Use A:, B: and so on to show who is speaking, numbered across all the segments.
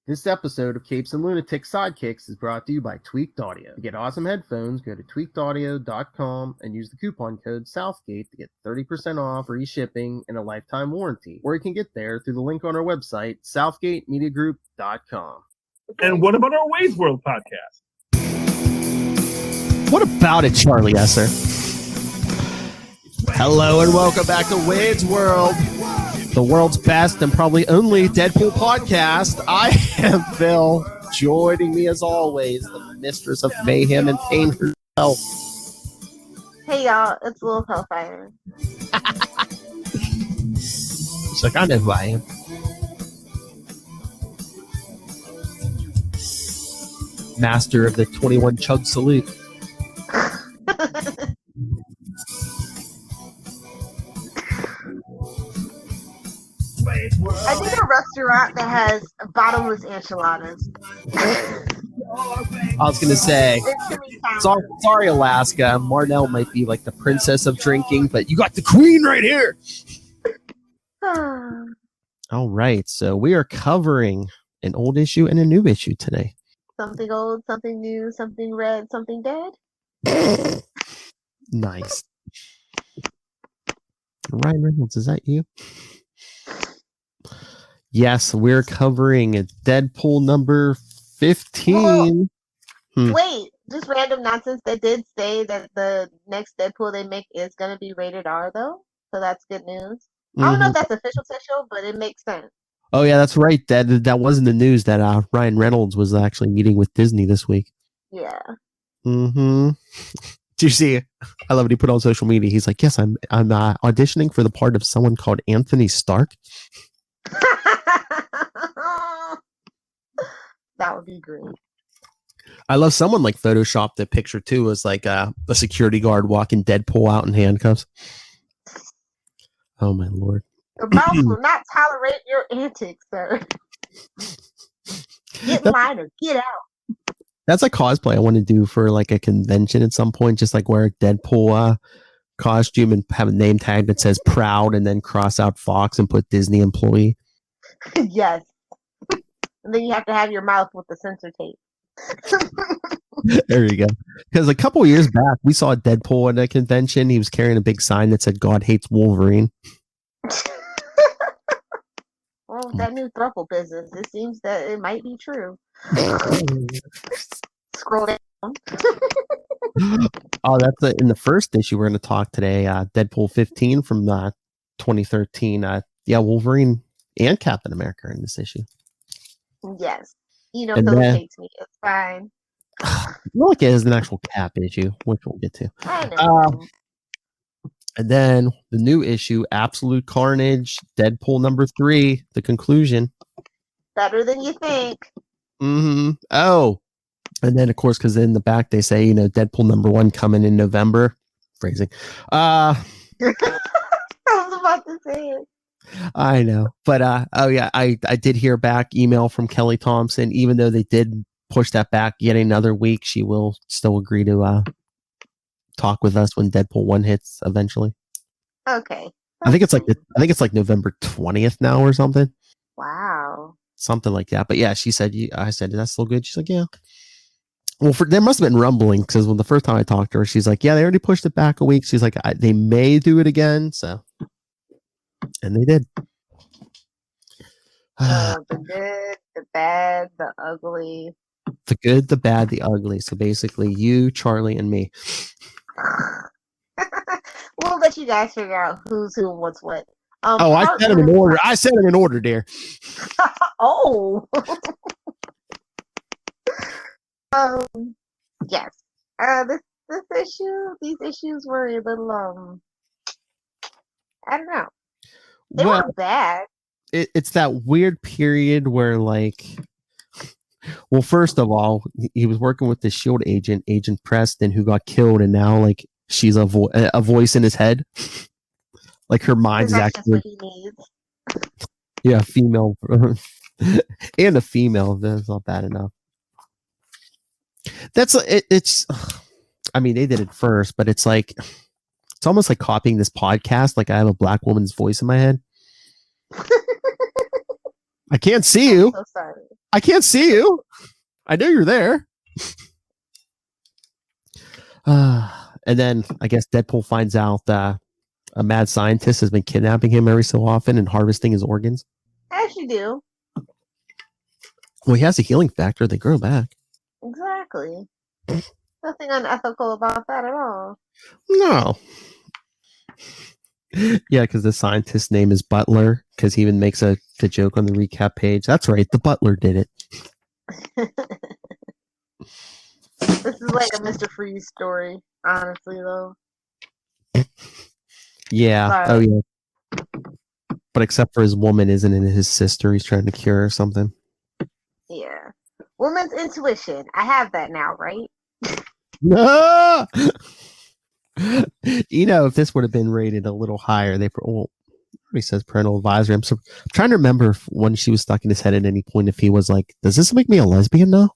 A: This episode of Capes and Lunatics Sidekicks is brought to you by Tweaked Audio. To get awesome headphones, go to tweakedaudio.com and use the coupon code Southgate to get 30% off, free shipping, and a lifetime warranty. Or you can get there through the link on our website, southgatemediagroup.com.
B: And what about our Wade's World podcast?
C: What about it, Charlie Esser? Hello and welcome back to Wade's World, the world's best and probably only Deadpool podcast. I am Phil. Joining me as always, the mistress of mayhem and pain herself.
D: Hey y'all, it's Little Hellfire.
C: She's like, I know who I am. Master of the 21 chug salute.
D: I need a restaurant that has bottomless enchiladas.
C: I was going to say, sorry, Alaska. Marnell might be like the princess of drinking, but you got the queen right here. All right. So we are covering an old issue and a new issue today.
D: Something old, something new, something red, something dead.
C: Nice. Ryan Reynolds, is that you? Yes, we're covering Deadpool number 15.
D: Wait, just random nonsense. They did say that the next Deadpool they make is going to be rated R, though. So that's good news. I don't know if that's official, but it makes sense.
C: Oh, yeah, that's right. That was in the news that Ryan Reynolds was actually meeting with Disney this week.
D: Yeah.
C: Mm-hmm. Did you see it? I love it. He put on social media. He's like, yes, I'm auditioning for the part of someone called Anthony Stark.
D: That would be great.
C: I love someone like photoshopped the picture too as like a security guard walking Deadpool out in handcuffs. Oh my lord.
D: The mouse will not tolerate your antics, sir. Get in line or get out.
C: That's a cosplay I want to do for like a convention at some point, just like wear a Deadpool costume and have a name tag that says proud and then cross out Fox and put Disney employee.
D: Yes. And then you have to have your mouth with the censor tape.
C: There you go. Because a couple years back, we saw Deadpool at a convention. He was carrying a big sign that said God hates Wolverine.
D: Well, that new thruple business, it seems that it might be true. Scroll down.
C: Oh, that's in the first issue we're going to talk today. Deadpool 15 from 2013. Wolverine and Captain America are in this issue.
D: Yes. You know, Phil hates me. It's fine.
C: Look, it is an actual Cap issue, which we'll get to.
D: I know.
C: And then the new issue, Absolute Carnage, Deadpool number 3, the conclusion.
D: Better than you think.
C: Mm-hmm. Oh. And then, of course, because in the back they say, Deadpool number 1 coming in November. Phrasing.
D: I was about to say it.
C: I know. But, I did hear back email from Kelly Thompson. Even though they did push that back yet another week, she will still agree to talk with us when Deadpool 1 hits eventually.
D: Okay.
C: I think it's like November 20th now or something.
D: Wow.
C: Something like that. But yeah, she said, I said, is that still good? She's like, yeah. Well, there must have been rumbling because when the first time I talked to her, she's like, yeah, they already pushed it back a week. She's like, they may do it again. So, and they did.
D: The good, the bad, the ugly.
C: The good, the bad, the ugly. So basically you, Charlie, and me.
D: We'll let you guys figure out who's who and what's what.
C: I said them in order. I said them in order, dear.
D: Oh. Yes. These issues were a little I don't know. They weren't bad.
C: It's that weird period where like, well, first of all, he was working with the SHIELD agent, Agent Preston, who got killed, and now like she's a voice in his head. Like her mind is actually
D: what he needs.
C: Yeah, female and a female. That's not bad enough. That's it's. I mean, they did it first, but it's like it's almost like copying this podcast. Like I have a black woman's voice in my head. I can't see you.
D: I'm so sorry.
C: I can't see you. I know you're there. And then I guess Deadpool finds out that a mad scientist has been kidnapping him every so often and harvesting his organs.
D: As you do.
C: Well, he has a healing factor. They grow back.
D: Exactly. Nothing unethical about that at all.
C: No. Yeah, because the scientist's name is Butler, because he even makes the joke on the recap page. That's right, the Butler did it.
D: This is like a Mr. Freeze story, honestly, though.
C: Yeah.
D: Sorry.
C: Oh, yeah. But except for his woman isn't in his sister. He's trying to cure or something.
D: Yeah. Woman's intuition. I have that now, right?
C: No! You know, if this would have been rated a little higher, he says parental advisory. I'm trying to remember if when she was stuck in his head at any point, if he was like, does this make me a lesbian now?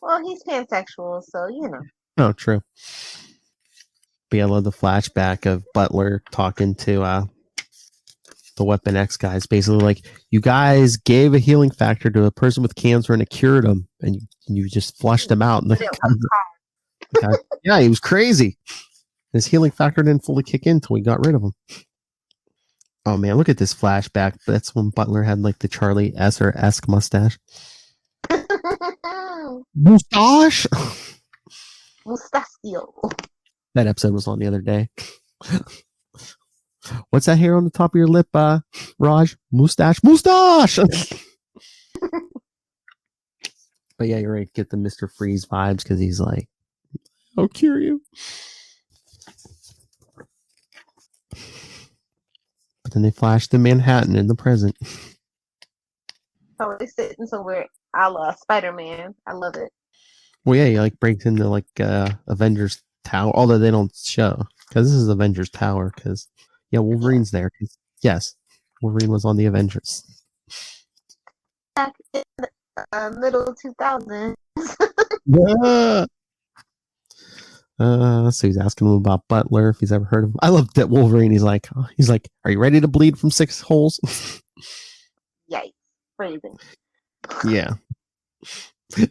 D: Well, he's pansexual, so you know.
C: Oh, true. But yeah, I love the flashback of Butler talking to the Weapon X guys. Basically, like, you guys gave a healing factor to a person with cancer and it cured him, and you just flushed him out. And yeah, he was crazy. His healing factor didn't fully kick in until we got rid of him. Oh man, look at this flashback. That's when Butler had like the Charlie Esser-esque mustache. Mustache.
D: Mustachio.
C: That episode was on the other day. What's that hair on the top of your lip, Raj? Mustache. But yeah, you're right. Get the Mr. Freeze vibes because he's like, I'll cure you. But then they flash to Manhattan in the present.
D: So he's sitting somewhere a la Spider-Man. I love it.
C: Well, yeah, he like breaks into like Avengers Tower, although they don't show because this is Avengers Tower. Because yeah, Wolverine's there. Yes, Wolverine was on the Avengers.
D: Back in the middle 2000s.
C: Yeah. So he's asking him about Butler if he's ever heard of him. I love that Wolverine. He's like, are you ready to bleed from 6 holes?
D: Yikes! Phrasing.
C: Yeah.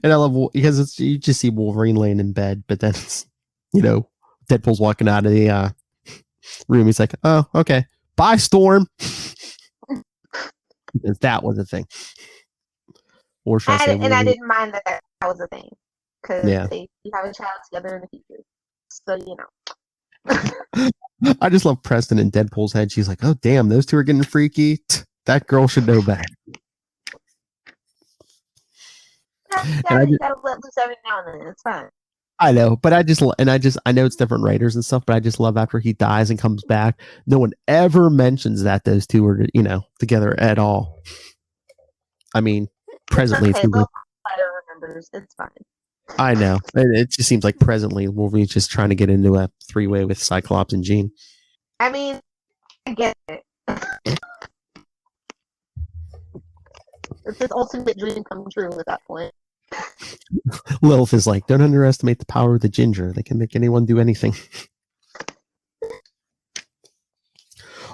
C: And I love because you just see Wolverine laying in bed, but then it's, Deadpool's walking out of the room. He's like, oh, okay, bye, Storm. Because that was a thing. Or should I say,
D: I didn't mind that was a thing because
C: yeah,
D: they have a child together in the future. So you know.
C: I just love Preston in Deadpool's head. She's like, oh damn, those two are getting freaky. That girl should know better.
D: You gotta let loose every now and then. It's fine.
C: I know, but I know it's different writers and stuff, but I just love after he dies and comes back, no one ever mentions that those two are, together at all. I mean, presently,
D: it's okay. Remembers. It's fine.
C: I know. It just seems like presently Wolverine's just trying to get into a 3-way with Cyclops and Jean.
D: I mean, I get it. It's his ultimate dream come true at that point.
C: Lilith is like, don't underestimate the power of the ginger. They can make anyone do anything.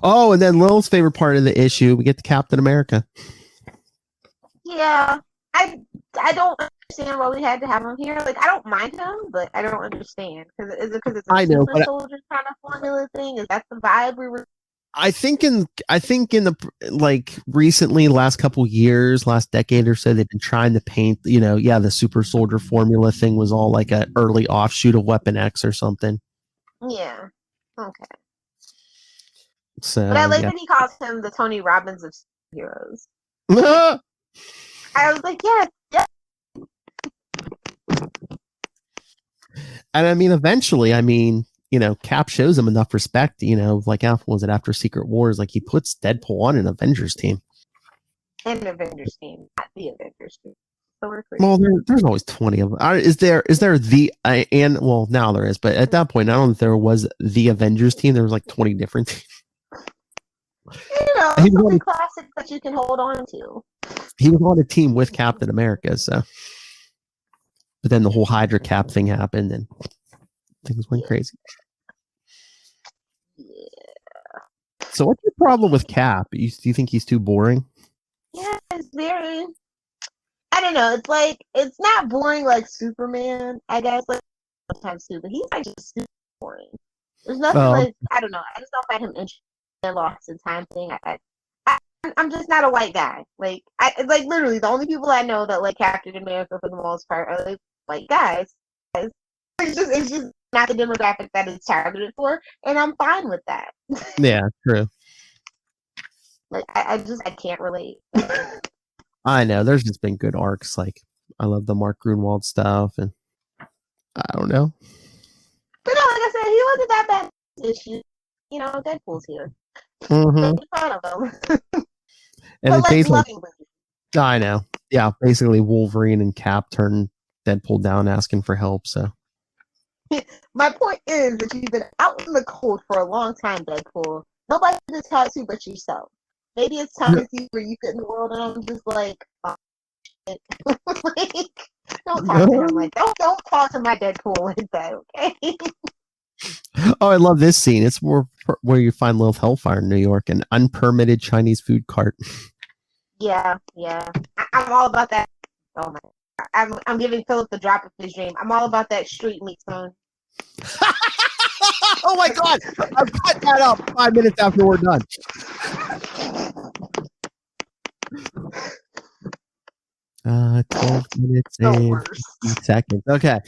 C: Oh, and then Lilith's favorite part of the issue, we get to Captain America.
D: Yeah, I don't understand why we had to have him here. Like, I don't mind him, but I don't understand. Is it because it's a super soldier kind of formula thing? Is that the vibe we were?
C: I think in the recently, last couple years, last decade or so, they've been trying to paint, the super soldier formula thing was all like an early offshoot of Weapon X or something.
D: Yeah. Okay.
C: So,
D: but I like that he calls him the Tony Robbins of heroes. I was like, yeah.
C: And I mean, eventually, Cap shows him enough respect, like after Secret Wars, like he puts Deadpool on an Avengers team.
D: An Avengers team, not the Avengers team. So we're clear.
C: Well, there's always 20 of them. Is there now there is, but at that point, I don't know if there was the Avengers team. There was like 20 different teams.
D: Something classic that you can hold on to.
C: He was on a team with Captain America, so. But then the whole Hydra Cap thing happened, and things went crazy.
D: Yeah.
C: So what's your problem with Cap? Do you think he's too boring?
D: Yeah, it's very. I don't know. It's like it's not boring like Superman. I guess like sometimes too, but he's like just super boring. There's nothing like I don't know. I just don't find him interesting. The lost in time thing. I'm just not a white guy. Like like literally the only people I know that like Captain America for the most part are like white guys. It's just not the demographic that it's targeted for, and I'm fine with that.
C: Yeah, true.
D: Like I can't relate.
C: I know. There's just been good arcs. Like I love the Mark Grunwald stuff, and I don't know.
D: But no, like I said, he wasn't that bad issue. You know, Deadpool's here.
C: Mm-hmm.
D: Make fun of him.
C: And
D: but
C: it's
D: like
C: basically,
D: lovingly.
C: I know. Yeah, basically Wolverine and Cap turn Deadpool down asking for help. So
D: My point is that you've been out in the cold for a long time, Deadpool. Nobody has a tattoo but yourself. Maybe it's time to see where you fit in the world, and I'm just like, oh, shit. Like, don't talk to him like that. Don't talk to my Deadpool like that, okay?
C: Oh, I love this scene. It's where you find Lilith Hellfire in New York, an unpermitted Chinese food cart.
D: Yeah. I'm all about that. Oh my! I'm giving Philip the drop of his dream. I'm all about that street meat zone.
C: Oh my god! I've cut that up 5 minutes after we're done. 12 minutes and 50 seconds. Okay.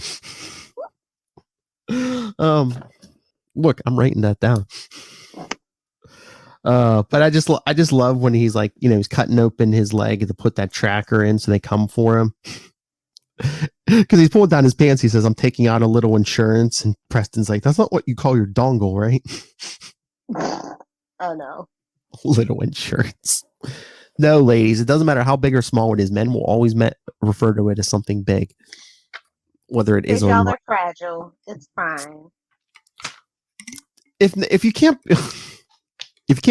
C: Look, I'm writing that down. But I just love when he's like, he's cutting open his leg to put that tracker in, so they come for him. Because he's pulling down his pants. He says, "I'm taking out a little insurance," and Preston's like, "That's not what you call your dongle, right?"
D: Oh no.
C: Little insurance. No, ladies, it doesn't matter how big or small it is. Men will always refer to it as something big, whether it is or
D: y'all
C: not.
D: are fragile. It's fine.
C: If you can't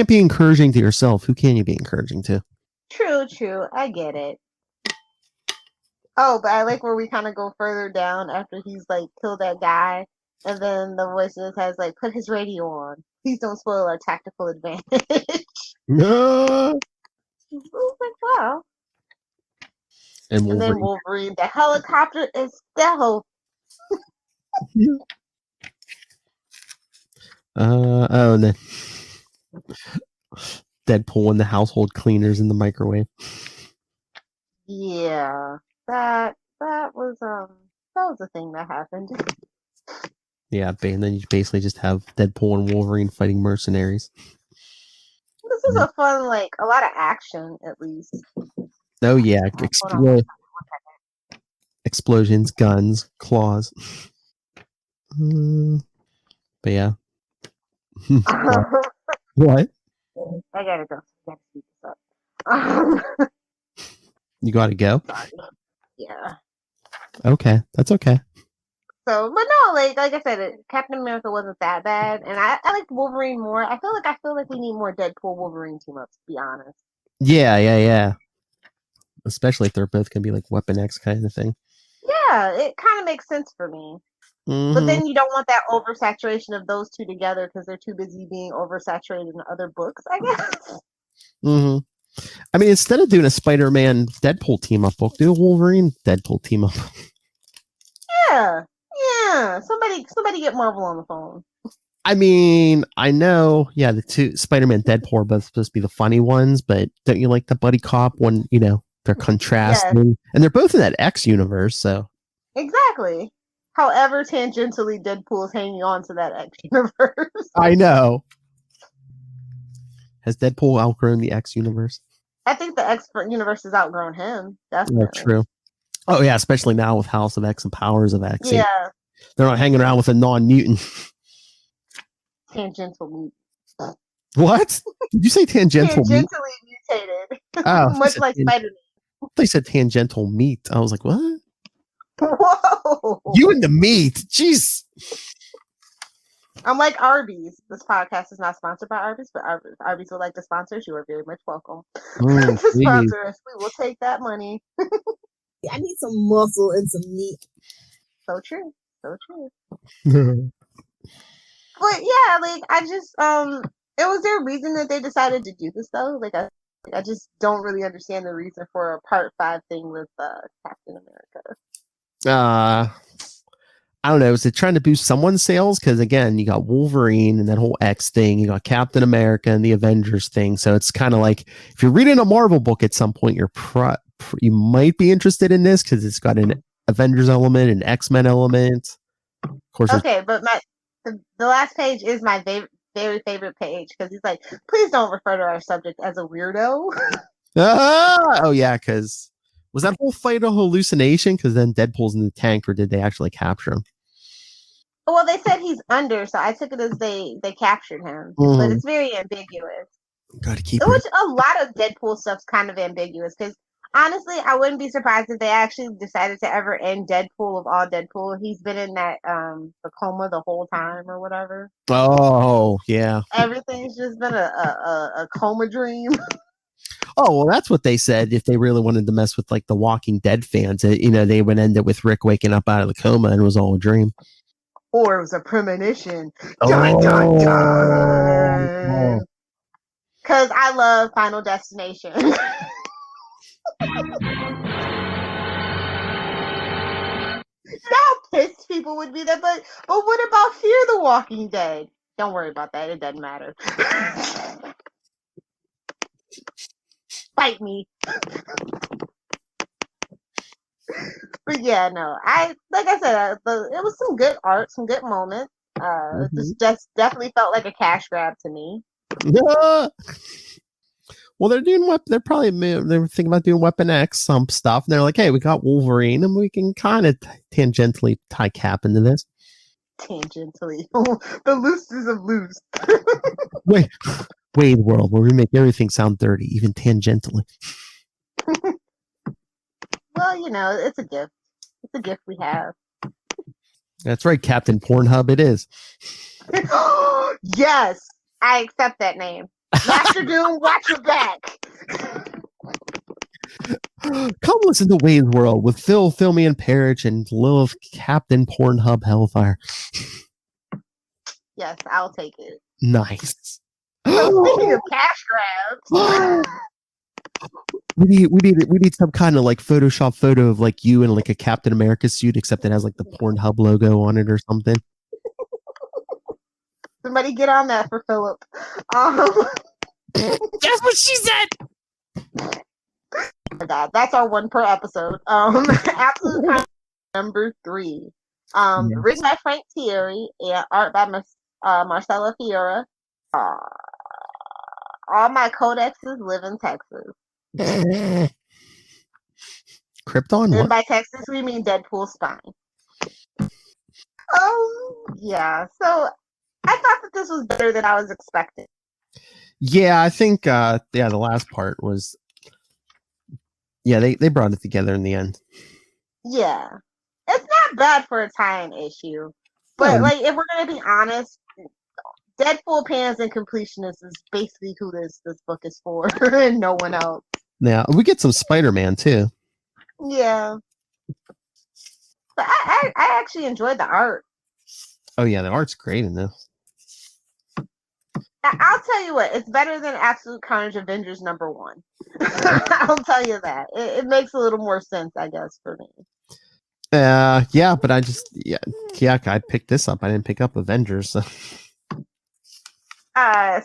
C: be encouraging to yourself, who can you be encouraging to?
D: True. I get it. Oh, but I like where we kind of go further down after he's like killed that guy, and then the voices has like put his radio on. Please don't spoil our tactical advantage.
C: No.
D: I was like, wow.
C: And
D: then Wolverine, the helicopter is stealth.
C: And then Deadpool and the household cleaners in the microwave.
D: Yeah, that was a thing that happened.
C: Yeah, and then you basically just have Deadpool and Wolverine fighting mercenaries.
D: This is a fun, like a lot of action at least.
C: Oh yeah, explosions, guns, claws. But yeah. What?
D: I gotta go. I gotta speak this up.
C: You gotta go?
D: Sorry. Yeah.
C: Okay, that's okay.
D: So, but no, like I said, Captain America wasn't that bad, and I liked Wolverine more. I feel like we need more Deadpool Wolverine team ups. To be honest.
C: Yeah. Especially if they're both gonna be like Weapon X kind of thing.
D: Yeah, it kind of makes sense for me. Mm-hmm. But then you don't want that oversaturation of those two together because they're too busy being oversaturated in other books, I guess.
C: Mm-hmm. I mean, instead of doing a Spider-Man Deadpool team up book, do a Wolverine Deadpool team up.
D: Yeah. Somebody get Marvel on the phone.
C: I mean, I know, yeah, the two Spider-Man Deadpool are both supposed to be the funny ones, but don't you like the buddy cop when, they're contrasting? Yes. And they're both in that X universe, so.
D: Exactly. However tangentially Deadpool is hanging on to that X universe.
C: I know. Has Deadpool outgrown the X universe?
D: I think the X universe has outgrown him. Definitely.
C: That's true. Oh, yeah, especially now with House of X and Powers of X.
D: Yeah.
C: They're not hanging around with a non-mutant.
D: Tangential mutant.
C: What? Did you say tangential
D: Tangentially mutated.
C: Oh,
D: much like Spider-Man.
C: They said tangential meat. I was like, what?
D: Whoa.
C: You and the meat. Jeez.
D: I'm like Arby's. This podcast is not sponsored by Arby's, but Arby's would like to sponsor us. You are very much welcome to sponsor us. We will take that money.
E: I need some muscle and some meat.
D: So true. But yeah, like I just was there a reason that they decided to do this though? Like I just don't really understand the reason for a part 5 thing with Captain America.
C: I don't know. Is it trying to boost someone's sales? Because again, you got Wolverine and that whole X thing. You got Captain America and the Avengers thing. So it's kind of like if you're reading a Marvel book at some point, you might be interested in this because it's got an Avengers element, an X-Men element. Of course.
D: Okay, but the last page is my very favorite page because he's like, please don't refer to our subject as a weirdo.
C: Oh yeah, because was that whole fight a hallucination? Because then Deadpool's in the tank, or did they actually capture him?
D: Well, they said he's under, so I took it as they captured him. But it's very ambiguous.
C: Gotta keep
D: Which a lot of Deadpool stuff's kind of ambiguous because honestly, I wouldn't be surprised if they actually decided to ever end Deadpool of all Deadpool. He's been in that the coma the whole time or whatever.
C: Oh yeah,
D: everything's just been a coma dream.
C: Oh well, that's what they said. If they really wanted to mess with like the Walking Dead fans, they would end it with Rick waking up out of the coma and it was all a dream.
D: Or it was a premonition. Dun, dun, dun. Because I love Final Destination. How pissed people would be that, but what about Fear the Walking Dead? Don't worry about that. It doesn't matter. Fight me. But yeah, no. Like I said, it was some good art, some good moments. This just definitely felt like a cash grab to me.
C: Yeah. Well, they're thinking about doing Weapon X, some stuff. And they're like, hey, we got Wolverine, and we can kind of tangentially tie Cap into this.
D: Tangentially, the looses of loose.
C: Wade World, where we make everything sound dirty, even tangentially.
D: Well, it's a gift. It's a gift we have.
C: That's right, Captain Pornhub. It is.
D: Yes, I accept that name. Master Doom, watch your back.
C: Come listen to Wade's World with Phil, Filmy, and Perich and Lilith, Captain Pornhub Hellfire.
D: Yes, I'll take it.
C: Nice.
D: So speaking of cash grabs,
C: we need some kind of like Photoshop photo of like you in like a Captain America suit, except it has like the Pornhub logo on it or something.
D: Somebody get on that for Philip.
C: That's what she said.
D: Oh my God, that's our one per episode. Absolute Carnage number 3. Written by Frank Thierry and art by Marcelo Fiora. All my codexes live in Texas.
C: Krypton?
D: And by Texas, we mean Deadpool spine. Yeah. So I thought that this was better than I was expecting.
C: Yeah, I think the last part was they brought it together in the end.
D: Yeah. It's not bad for a tie-in issue. But like if we're gonna be honest, Deadpool Pans and Completionists is basically who this book is for, and no one else.
C: Yeah, we get some Spider-Man too.
D: Yeah. But I actually enjoyed the art.
C: Oh yeah, the art's great in this.
D: I'll tell you what, it's better than Absolute Carnage Avengers number 1. I'll tell you that. It makes a little more sense, I guess, for me.
C: Yeah, but I picked this up. I didn't pick up Avengers. So.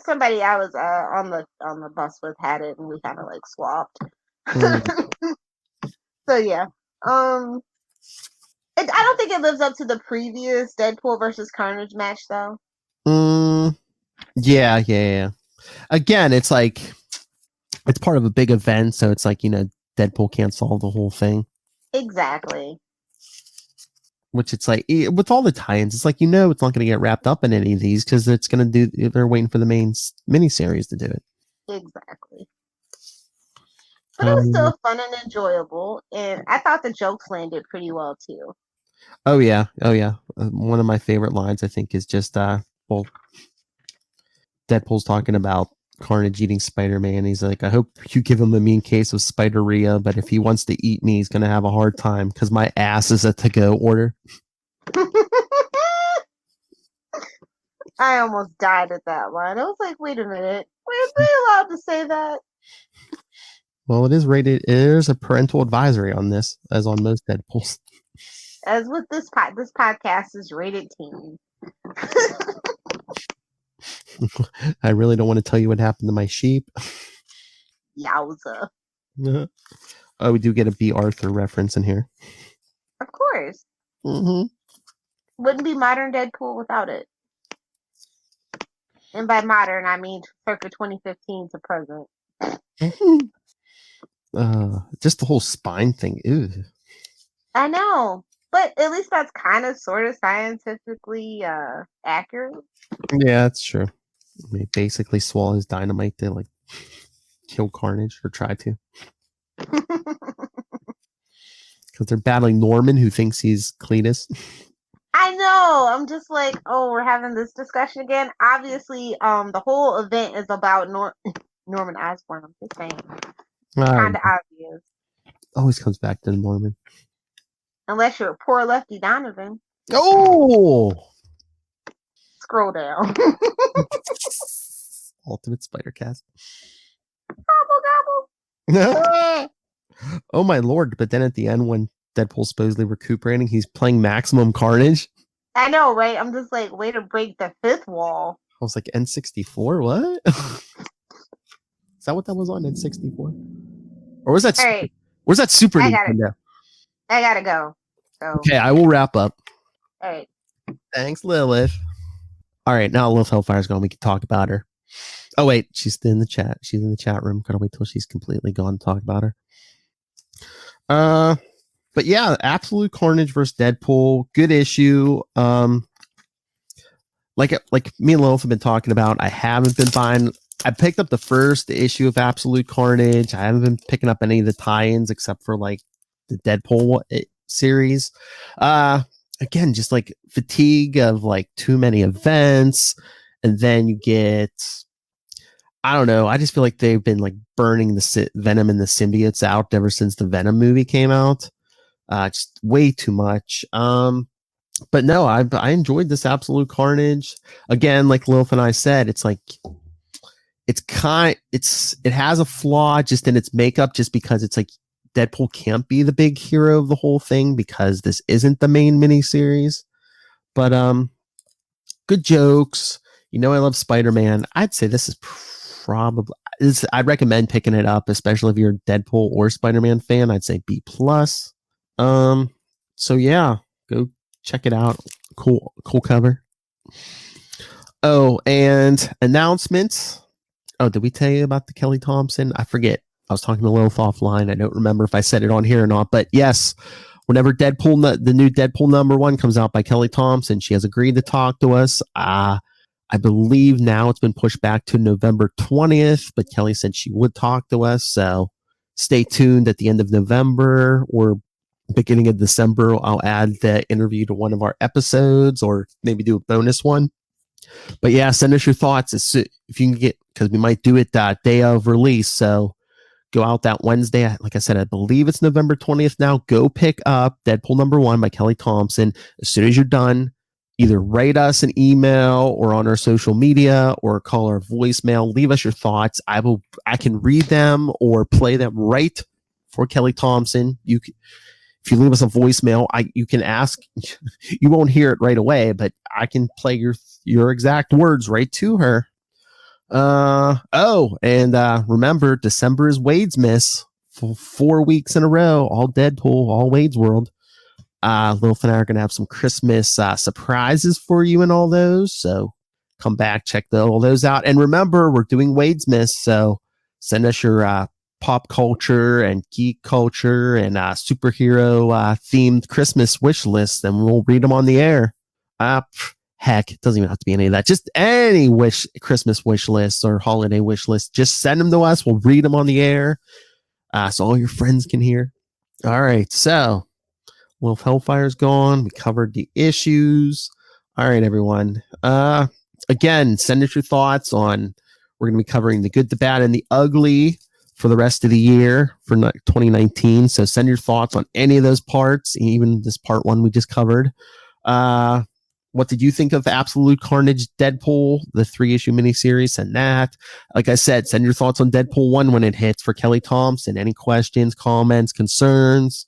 D: Somebody I was on the bus with had it, and we kind of like swapped. So yeah, I don't think it lives up to the previous Deadpool versus Carnage match, though.
C: Yeah. Again, it's like it's part of a big event, so it's like Deadpool can't solve the whole thing.
D: Exactly.
C: Which it's like with all the tie-ins, it's like it's not going to get wrapped up in any of these because it's going to do. They're waiting for the main miniseries to do it.
D: Exactly. But it was still fun and enjoyable, and I thought the jokes landed pretty well too.
C: Oh yeah. One of my favorite lines, I think, is just Deadpool's talking about Carnage eating Spider-Man. He's like, I hope you give him a mean case of spideria, but if he wants to eat me, he's going to have a hard time because my ass is a to-go order.
D: I almost died at that line. I was like, wait a minute. Were they allowed to say that?
C: Well, it is rated. There's a parental advisory on this, as on most Deadpools.
D: As with this podcast is rated teen.
C: I really don't want to tell you what happened to my sheep.
D: Yowza.
C: Oh, we do get a B. Arthur reference in here.
D: Of course.
C: Mm-hmm.
D: Wouldn't be modern Deadpool without it. And by modern, I mean circa 2015 to present.
C: Just the whole spine thing. Ew.
D: I know. But at least that's kind of sort of scientifically accurate.
C: Yeah, that's true. I mean, basically swallow his dynamite to like kill Carnage or try to. Because they're battling Norman, who thinks he's Cletus.
D: I know. I'm just like, oh, we're having this discussion again. Obviously, the whole event is about Norman Osborn. I'm just saying, kind of obvious.
C: Always comes back to Norman.
D: Unless you're a poor Lefty Donovan.
C: Oh!
D: Scroll down.
C: Ultimate Spider Cast.
D: Gobble gobble.
C: Oh my lord! But then at the end, when Deadpool's supposedly recuperating, he's playing Maximum Carnage.
D: I know, right? I'm just like, way to break the fifth wall.
C: I was like, N64? What? Is that what that was on, N64? Or was that?
D: All right.
C: Where's that Super
D: I got
C: Nintendo?
D: I gotta go. So.
C: Okay, I will wrap up.
D: All right.
C: Thanks, Lilith. All right, now Lilith Hellfire's gone. We can talk about her. Oh wait, she's in the chat. She's in the chat room. Gotta wait till she's completely gone to talk about her. But yeah, Absolute Carnage versus Deadpool, good issue. Like me and Lilith have been talking about, I haven't been buying. I picked up the first issue of Absolute Carnage. I haven't been picking up any of the tie-ins except for like the Deadpool series. Again, just like fatigue of like too many events, and then you get, I don't know. I just feel like they've been like burning the Venom and the symbiotes out ever since the Venom movie came out. Just way too much. But no, I enjoyed this Absolute Carnage. Again, like Lilith and I said, it's like it has a flaw just in its makeup, just because it's like Deadpool can't be the big hero of the whole thing because this isn't the main miniseries. But good jokes. You know, I love Spider-Man. I'd say this is probably. I'd recommend picking it up, especially if you're a Deadpool or Spider-Man fan. I'd say B+. So yeah, go check it out. Cool cover. Oh, and announcements. Oh, did we tell you about the Kelly Thompson? I forget. I was talking to Lilith offline. I don't remember if I said it on here or not, but yes, whenever the new Deadpool #1 comes out by Kelly Thompson, she has agreed to talk to us. I believe now it's been pushed back to November 20th, but Kelly said she would talk to us. So stay tuned at the end of November or beginning of December. I'll add the interview to one of our episodes or maybe do a bonus one. But yeah, send us your thoughts if you can get, because we might do it that day of release. So go out that Wednesday. Like I said, I believe it's November 20th now. Go pick up Deadpool #1 by Kelly Thompson. As soon as you're done, either write us an email or on our social media or call our voicemail. Leave us your thoughts. I can read them or play them right for Kelly Thompson. If you leave us a voicemail, you can ask. You won't hear it right away, but I can play your exact words right to her. Remember, December is Wade's Miss for 4 weeks in a row. All Deadpool, all Wade's World. Lilith and I are going to have some Christmas surprises for you and all those. So come back, check all those out. And remember, we're doing Wade's Miss. So send us your pop culture and geek culture and superhero themed Christmas wish lists, and we'll read them on the air. Heck, it doesn't even have to be any of that. Just any Christmas wish lists or holiday wish lists. Just send them to us. We'll read them on the air so all your friends can hear. All right, so Wolf Hellfire's gone. We covered the issues. All right, everyone. Again, send us your thoughts on. We're going to be covering the good, the bad, and the ugly for the rest of the year for 2019. So send your thoughts on any of those parts, even this part 1 we just covered. what did you think of Absolute Carnage Deadpool, the 3-issue miniseries? Send that. Like I said, send your thoughts on Deadpool 1 when it hits for Kelly Thompson. Any questions, comments, concerns,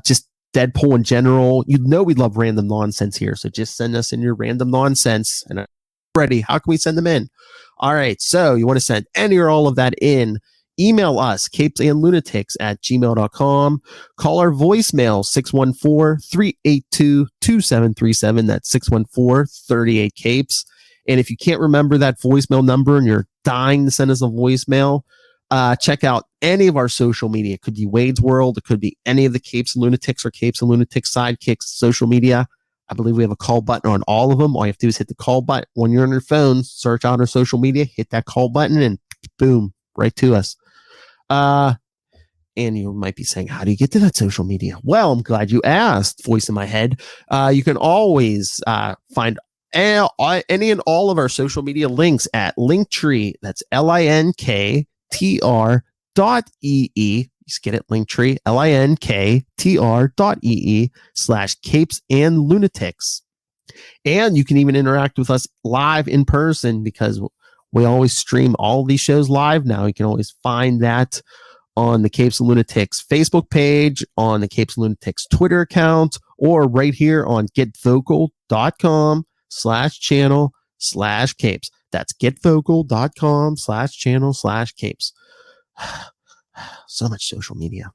C: just Deadpool in general. You know we love random nonsense here, so just send us in your random nonsense. And ready, how can we send them in? All right, so you want to send any or all of that in. Email us, capesandlunatics@gmail.com. Call our voicemail, 614-382-2737. That's 614-38-CAPES. And if you can't remember that voicemail number and you're dying to send us a voicemail, check out any of our social media. It could be Wade's World. It could be any of the Capes and Lunatics or Capes and Lunatics Sidekicks social media. I believe we have a call button on all of them. All you have to do is hit the call button. When you're on your phone, search out our social media, hit that call button, and boom, right to us. And you might be saying, how do you get to that social media? Well, I'm glad you asked, voice in my head. You can always find any and all of our social media links at Linktree. That's linktr.ee. Just get it, Linktree, linktr.ee/Capes and Lunatics. And you can even interact with us live in person because we always stream all these shows live now. You can always find that on the Capes and Lunatics Facebook page, on the Capes and Lunatics Twitter account, or right here on getvocal.com/channel/Capes. That's getvocal.com/channel/Capes. So much social media.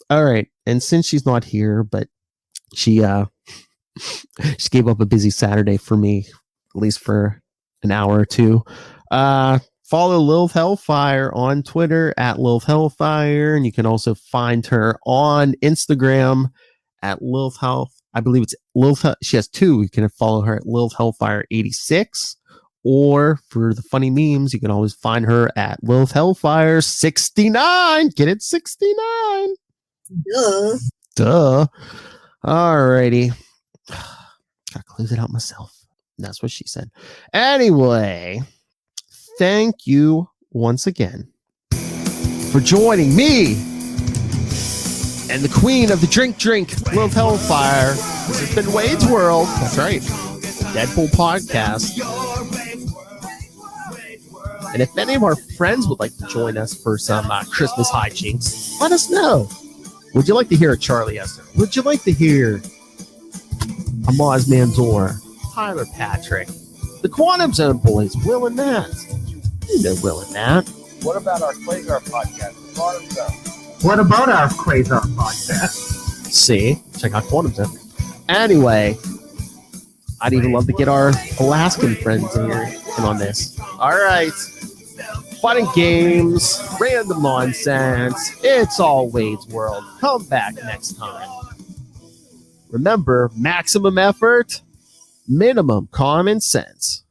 C: All right. And since she's not here, but she gave up a busy Saturday for me, at least for an hour or two. Follow Lilith Hellfire on Twitter at Lilith Hellfire, and you can also find her on Instagram at Lilith Health. I believe it's Lilith. She has two. You can follow her at Lilith Hellfire 86, or for the funny memes, you can always find her at Lilith Hellfire 69. Get it, 69. Duh. Alrighty. Gotta close it out myself. That's what she said. Anyway. Thank you once again for joining me and the queen of the drink, Lilith Hellfire. This has been Wade's World. That's right. Deadpool podcast. And if any of our friends would like to join us for some Christmas hijinks, let us know. Would you like to hear a Charlie Esser? Would you like to hear a Moz Manzor, Tyler Patrick, the Quantum Zone Boys, Will and Matt? You know Will and Matt.
B: What about our Quasar podcast?
A: What about our Quasar podcast?
C: See? Check out Quantum Zone. Anyway, I'd even love to get our Alaskan friends in here and on this. All right. Fun and games, random nonsense. It's all Wade's World. Come back next time. Remember, maximum effort, minimum common sense.